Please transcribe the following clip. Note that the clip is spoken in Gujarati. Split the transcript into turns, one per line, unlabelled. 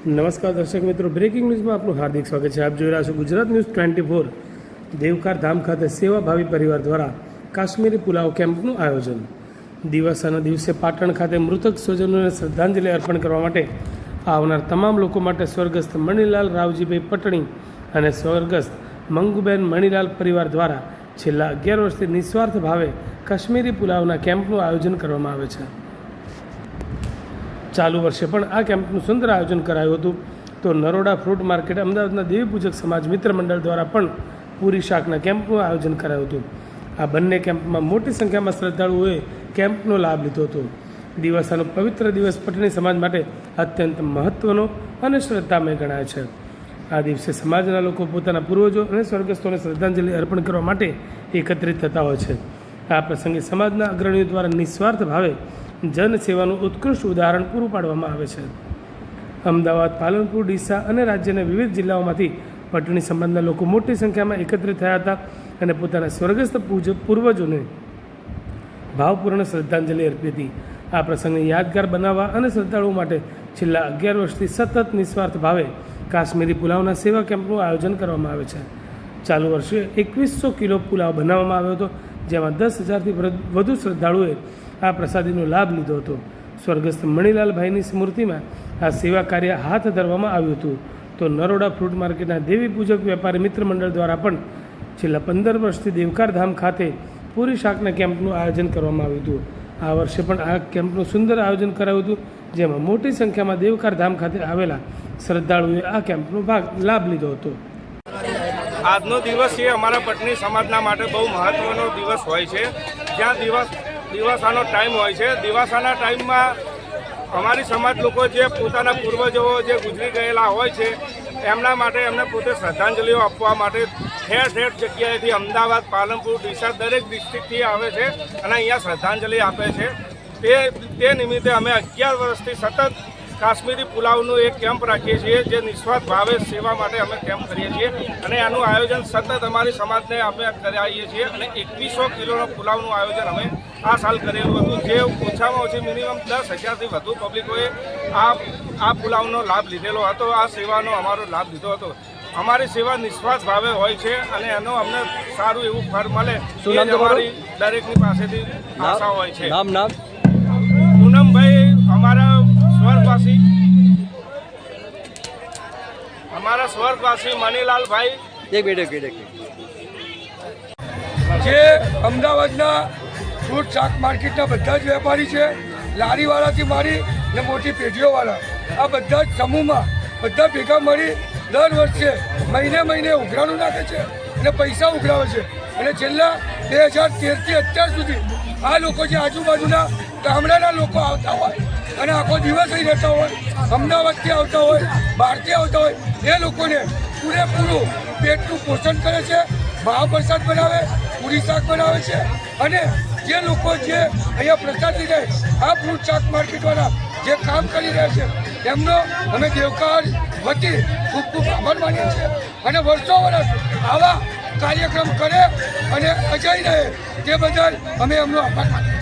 નમસ્કાર દર્શક મિત્રો, બ્રેકિંગ ન્યૂઝમાં આપનું હાર્દિક સ્વાગત છે। આપ જોઈ રહ્યા છો ગુજરાત ન્યૂઝ 24। દેવકાર ધામ ખાતે સેવાભાવી પરિવાર દ્વારા કાશ્મીરી પુલાવ કેમ્પનું આયોજન। દિવસના દિવસે પાટણ ખાતે મૃતક સ્વજનોને શ્રદ્ધાંજલિ અર્પણ કરવા માટે આવનાર તમામ લોકો માટે સ્વર્ગસ્થ મણિલાલ રાવજીભાઈ પટણી અને સ્વર્ગસ્થ મંગુબેન મણિલાલ પરિવાર દ્વારા છેલ્લા 11 વર્ષથી નિસ્વાર્થ ભાવે કાશ્મીરી પુલાવના કેમ્પનું આયોજન કરવામાં આવે છે। ચાલુ વર્ષે પણ આ કેમ્પનું સુંદર આયોજન કરાયું હતું। તો નરોડા ફ્રૂટ માર્કેટ અમદાવાદના દેવી પૂજક સમાજ મિત્ર મંડળ દ્વારા પણ પૂરી શાકના કેમ્પનું આયોજન કરાયું હતું। આ બંને કેમ્પમાં મોટી સંખ્યામાં શ્રદ્ધાળુઓએ કેમ્પનો લાભ લીધો હતો। દિવસનો પવિત્ર દિવસ પટણી સમાજ માટે અત્યંત મહત્ત્વનો અને શ્રદ્ધામય ગણાય છે। આ દિવસે સમાજના લોકો પોતાના પૂર્વજો અને સ્વર્ગસ્થોને શ્રદ્ધાંજલિ અર્પણ કરવા માટે એકત્રિત થતા હોય છે। આ પ્રસંગે સમાજના અગ્રણીઓ દ્વારા નિસ્વાર્થ ભાવે જનસેવાનું ઉત્કૃષ્ટ ઉદાહરણ પૂરું પાડવામાં આવે છે। અમદાવાદ, પાલનપુર, ડીસા અને રાજ્યના વિવિધ જિલ્લાઓમાંથી પટણી સમાજના લોકો મોટી સંખ્યામાં એકત્રિત થયા હતા અને પોતાના સ્વર્ગસ્થ પૂર્વજોને ભાવપૂર્ણ શ્રદ્ધાંજલિ અર્પી હતી। આ પ્રસંગને યાદગાર બનાવવા અને શ્રદ્ધાળુઓ માટે છેલ્લા 11 વર્ષથી સતત નિસ્વાર્થ ભાવે કાશ્મીરી પુલાવના સેવા કેમ્પનું આયોજન કરવામાં આવે છે। ચાલુ વર્ષે 2100 કિલો પુલાવ બનાવવામાં આવ્યો હતો, જેમાં 10,000થી વધુ શ્રદ્ધાળુઓએ આ પ્રસાદીનો લાભ લીધો હતો। સ્વર્ગસ્થ મણિલાલભાઈની સ્મૃતિમાં આ સેવા કાર્ય હાથ ધરવામાં આવ્યું હતું। તો નરોડા ફ્રૂટ માર્કેટના દેવી પૂજક વેપારી મિત્ર મંડળ દ્વારા પણ છેલ્લા 15 વર્ષથી દેવકાર ધામ ખાતે પૂરી શાકના કેમ્પનું આયોજન કરવામાં આવ્યું હતું। આ વર્ષે પણ આ કેમ્પનું સુંદર આયોજન કરાયું હતું, જેમાં મોટી સંખ્યામાં દેવકાર ધામ ખાતે આવેલા શ્રદ્ધાળુઓએ આ કેમ્પનો લાભ લીધો હતો।
આજનો દિવસ એ અમારા પટણી સમાજના માટે બહુ મહત્ત્વનો દિવસ હોય છે, જ્યાં દિવાસાનો ટાઈમ હોય છે। દિવાસાના ટાઈમમાં અમારી સમાજ લોકો જે પોતાના પૂર્વજો જે ગુજરી ગયેલા હોય છે એમના માટે એમને પોતે શ્રદ્ધાંજલિઓ આપવા માટે ઠેર ઠેર જગ્યાએથી અમદાવાદ, પાલનપુર, ડીસા દરેક ડિસ્ટ્રિક્ટથી આવે છે અને અહીંયા શ્રદ્ધાંજલિ આપે છે। તે નિમિત્તે અમે 11 વર્ષથી સતત કાશ્મીરી પુલાવનું એક કેમ્પ રાખીએ છીએ, જે નિસ્વાર્થ ભાવે સેવા માટે અમે કેમ્પ કરીએ છીએ અને આનું આયોજન સતત અમારી સમાજને અમે કરાવીએ છીએ અને 2100 કિલોનો પુલાવનું આયોજન અમે આ સાલ કરેલું હતું, જે ઓછામાં ઓછી મિનિમમ 10,000થી વધુ પબ્લિકોએ આ પુલાવનો લાભ લીધેલો હતો। આ સેવાનો અમારો લાભ લીધો હતો। અમારી સેવા નિસ્વાર્થ ભાવે હોય છે અને એનો અમને સારું એવું ફળ મળે એ અમારી દરેકની પાસેથી આશા હોય છે। પૂનમભાઈ અમારા સ્વર્ગવાસી મણિલાલભાઈ
જે અમદાવાદના ફ્રૂટ શાક માર્કેટના બધા જ વેપારી છે, લારીવાળાથી મારી ને મોટી પેઢીઓવાળા, આ બધા જ સમૂહમાં બધા ભેગા મળી દર વર્ષે મહિને ઉઘરાણું નાખે છે અને પૈસા ઉઘરાવે છે અને છેલ્લા 2013થી અત્યાર સુધી આ લોકો જે આજુબાજુના ગામડાના લોકો આવતા હોય અને આખો દિવસ અહીં રહેતા હોય, અમદાવાદથી આવતા હોય, બહારથી આવતા હોય, એ લોકોને પૂરેપૂરું પેટનું પોષણ કરે છે, મહાપ્રસાદ બનાવે, પૂરી શાક બનાવે છે અને જે લોકો જે અહીંયા પ્રસાદ લીધે આ ફ્રૂટ શાક માર્કેટવાળા જે કામ કરી રહ્યા છે એમનો અમે દેવકાર વતી ખૂબ ખૂબ આભાર માનીએ છીએ અને વર્ષો વર્ષ આવા કાર્યક્રમ કરે અને અજય રહે તે બદલ અમે એમનો આભાર માનીએ છીએ।